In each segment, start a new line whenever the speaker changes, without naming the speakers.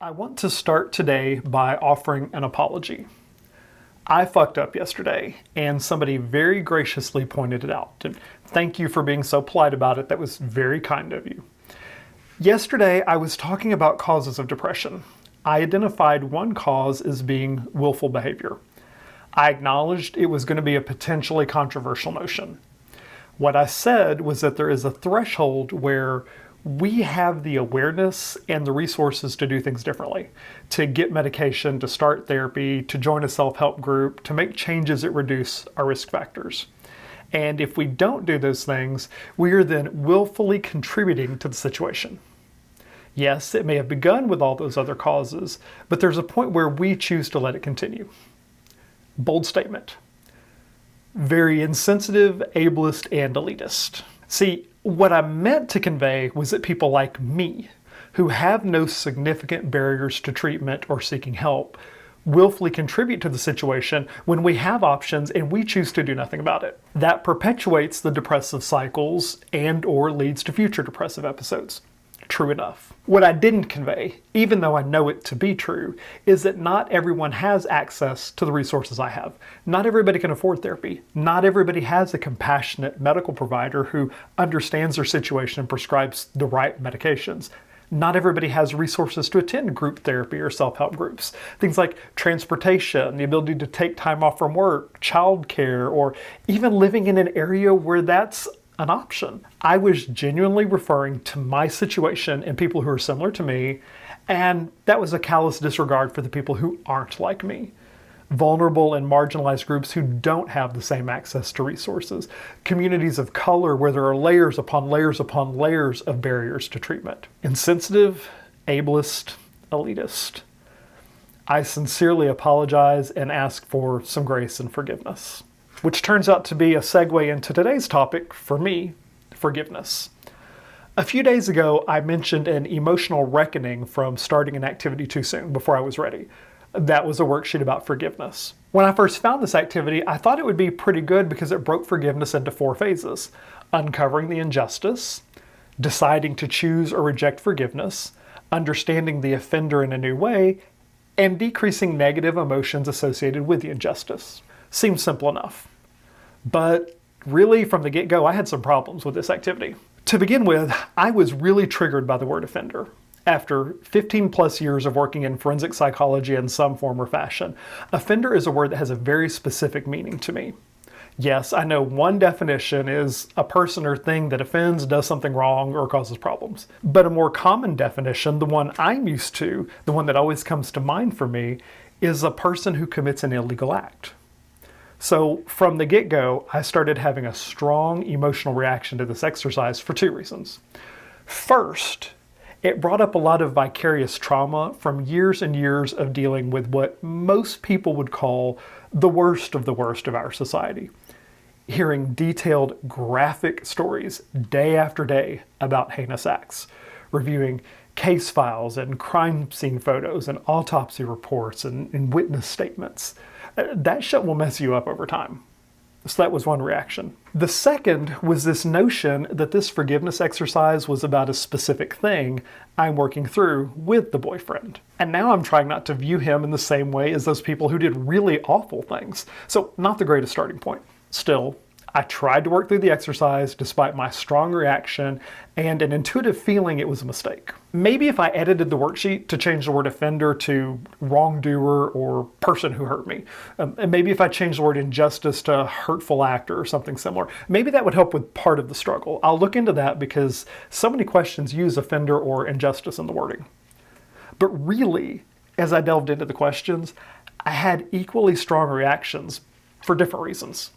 I want to start today by offering an apology. I fucked up yesterday, and somebody very graciously pointed it out. And thank you for being so polite about it. That was very kind of you. Yesterday, I was talking about causes of depression. I identified one cause as being willful behavior. I acknowledged it was going to be a potentially controversial notion. What I said was that there is a threshold where we have the awareness and the resources to do things differently, to get medication, to start therapy, to join a self-help group, to make changes that reduce our risk factors. And if we don't do those things, we are then willfully contributing to the situation. Yes, it may have begun with all those other causes, but there's a point where we choose to let it continue. Bold statement. Very insensitive, ableist, and elitist. See, what I meant to convey was that people like me, who have no significant barriers to treatment or seeking help, willfully contribute to the situation when we have options and we choose to do nothing about it. That perpetuates the depressive cycles and/or leads to future depressive episodes. True enough. What I didn't convey, even though I know it to be true, is that not everyone has access to the resources I have. Not everybody can afford therapy. Not everybody has a compassionate medical provider who understands their situation and prescribes the right medications. Not everybody has resources to attend group therapy or self-help groups. Things like transportation, the ability to take time off from work, childcare, or even living in an area where that's an option. I was genuinely referring to my situation and people who are similar to me, and that was a callous disregard for the people who aren't like me. Vulnerable and marginalized groups who don't have the same access to resources. Communities of color where there are layers upon layers upon layers of barriers to treatment. Insensitive, ableist, elitist. I sincerely apologize and ask for some grace and forgiveness. Which turns out to be a segue into today's topic, for me, forgiveness. A few days ago, I mentioned an emotional reckoning from starting an activity too soon, before I was ready. That was a worksheet about forgiveness. When I first found this activity, I thought it would be pretty good because it broke forgiveness into 4 phases. Uncovering the injustice, deciding to choose or reject forgiveness, understanding the offender in a new way, and decreasing negative emotions associated with the injustice. Seems simple enough. But really, from the get-go, I had some problems with this activity. To begin with, I was really triggered by the word offender. After 15 plus years of working in forensic psychology in some form or fashion, offender is a word that has a very specific meaning to me. Yes, I know one definition is a person or thing that offends, does something wrong, or causes problems. But a more common definition, the one I'm used to, the one that always comes to mind for me, is a person who commits an illegal act. So from the get-go, I started having a strong emotional reaction to this exercise for 2 reasons. First, it brought up a lot of vicarious trauma from years and years of dealing with what most people would call the worst of our society. Hearing detailed, graphic stories day after day about heinous acts, reviewing case files and crime scene photos and autopsy reports and witness statements. That shit will mess you up over time. So that was one reaction. The second was this notion that this forgiveness exercise was about a specific thing I'm working through with the boyfriend. And now I'm trying not to view him in the same way as those people who did really awful things. So not the greatest starting point. Still, I tried to work through the exercise despite my strong reaction and an intuitive feeling it was a mistake. Maybe if I edited the worksheet to change the word offender to wrongdoer or person who hurt me, and maybe if I changed the word injustice to hurtful actor or something similar, maybe that would help with part of the struggle. I'll look into that because so many questions use offender or injustice in the wording. But really, as I delved into the questions, I had equally strong reactions for different reasons.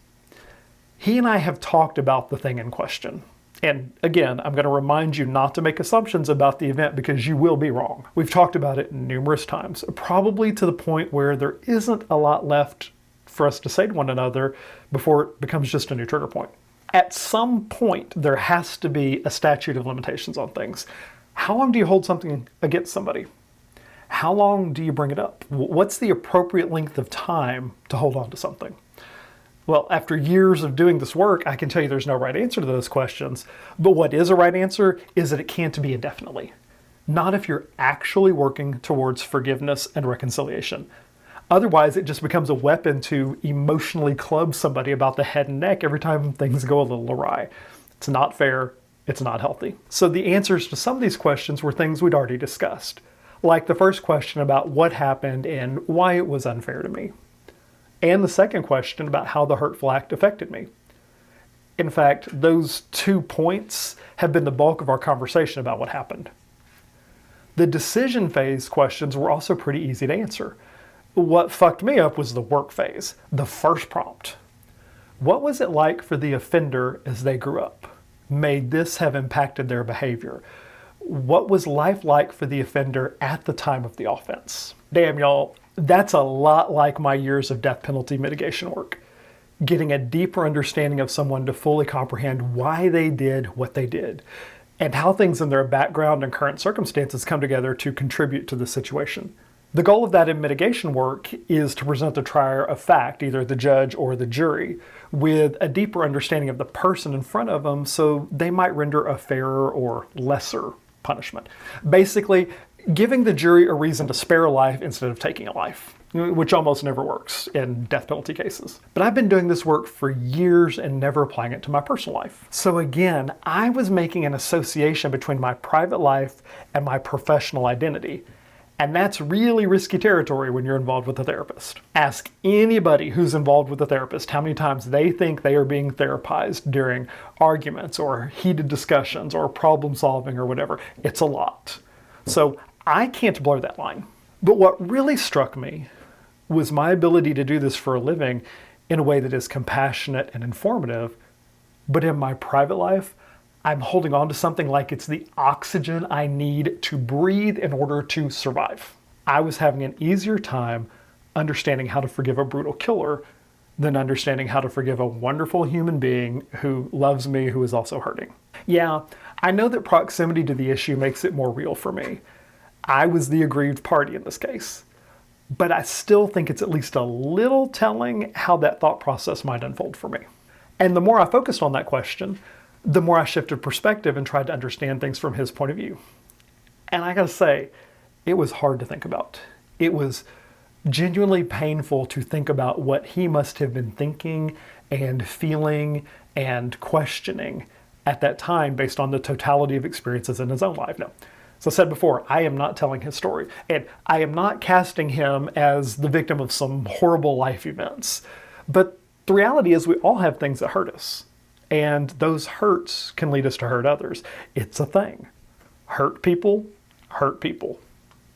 He and I have talked about the thing in question. And again, I'm going to remind you not to make assumptions about the event because you will be wrong. We've talked about it numerous times, probably to the point where there isn't a lot left for us to say to one another before it becomes just a new trigger point. At some point, there has to be a statute of limitations on things. How long do you hold something against somebody? How long do you bring it up? What's the appropriate length of time to hold on to something? Well, after years of doing this work, I can tell you there's no right answer to those questions. But what is a right answer is that it can't be indefinitely. not if you're actually working towards forgiveness and reconciliation. Otherwise, it just becomes a weapon to emotionally club somebody about the head and neck every time things go a little awry. It's not fair. It's not healthy. So the answers to some of these questions were things we'd already discussed, like the first question about what happened and why it was unfair to me, and the second question about how the hurtful act affected me. In fact, those 2 points have been the bulk of our conversation about what happened. The decision phase questions were also pretty easy to answer. What fucked me up was the work phase, the first prompt. What was it like for the offender as they grew up? May this have impacted their behavior? What was life like for the offender at the time of the offense? Damn, y'all, that's a lot like my years of death penalty mitigation work. Getting a deeper understanding of someone to fully comprehend why they did what they did, and how things in their background and current circumstances come together to contribute to the situation. The goal of that in mitigation work is to present the trier of fact, either the judge or the jury, with a deeper understanding of the person in front of them so they might render a fairer or lesser punishment. Basically, giving the jury a reason to spare a life instead of taking a life, which almost never works in death penalty cases. But I've been doing this work for years and never applying it to my personal life. So again, I was making an association between my private life and my professional identity. And that's really risky territory when you're involved with a therapist. Ask anybody who's involved with a therapist how many times they think they are being therapized during arguments or heated discussions or problem solving or whatever. It's a lot. So I can't blur that line. But what really struck me was my ability to do this for a living in a way that is compassionate and informative. But in my private life, I'm holding on to something like it's the oxygen I need to breathe in order to survive. I was having an easier time understanding how to forgive a brutal killer than understanding how to forgive a wonderful human being who loves me, who is also hurting. Yeah, I know that proximity to the issue makes it more real for me. I was the aggrieved party in this case. But I still think it's at least a little telling how that thought process might unfold for me. And the more I focused on that question, the more I shifted perspective and tried to understand things from his point of view. And I gotta say, it was hard to think about. It was genuinely painful to think about what he must have been thinking and feeling and questioning at that time based on the totality of experiences in his own life. Now, as I said before, I am not telling his story, and I am not casting him as the victim of some horrible life events. But the reality is we all have things that hurt us. And those hurts can lead us to hurt others. It's a thing. Hurt people.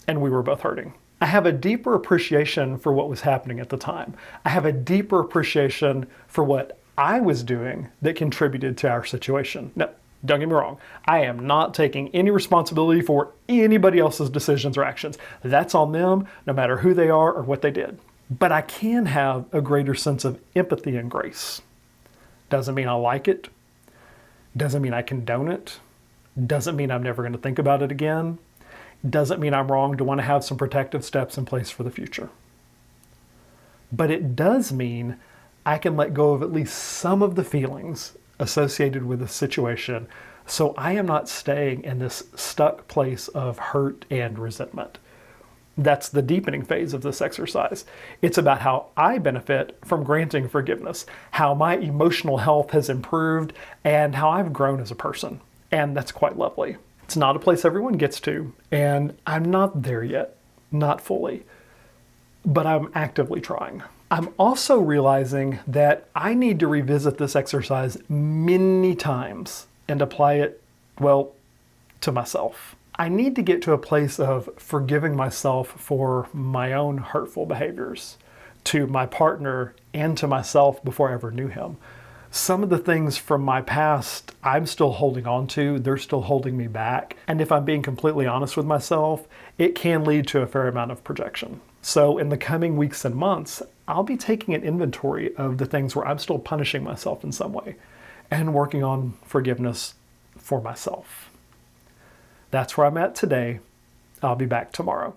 And we were both hurting. I have a deeper appreciation for what was happening at the time. I have a deeper appreciation for what I was doing that contributed to our situation. Now, don't get me wrong. I am not taking any responsibility for anybody else's decisions or actions. That's on them, no matter who they are or what they did. But I can have a greater sense of empathy and grace. Doesn't mean I like it. Doesn't mean I condone it. Doesn't mean I'm never going to think about it again. Doesn't mean I'm wrong to want to have some protective steps in place for the future. But it does mean I can let go of at least some of the feelings associated with the situation so I am not staying in this stuck place of hurt and resentment. That's the deepening phase of this exercise. It's about how I benefit from granting forgiveness, how my emotional health has improved, and how I've grown as a person. And that's quite lovely. It's not a place everyone gets to, and I'm not there yet, not fully, but I'm actively trying. I'm also realizing that I need to revisit this exercise many times and apply it, well, to myself. I need to get to a place of forgiving myself for my own hurtful behaviors, to my partner and to myself before I ever knew him. Some of the things from my past I'm still holding on to, they're still holding me back. And if I'm being completely honest with myself, it can lead to a fair amount of projection. So in the coming weeks and months, I'll be taking an inventory of the things where I'm still punishing myself in some way and working on forgiveness for myself. That's where I'm at today. I'll be back tomorrow.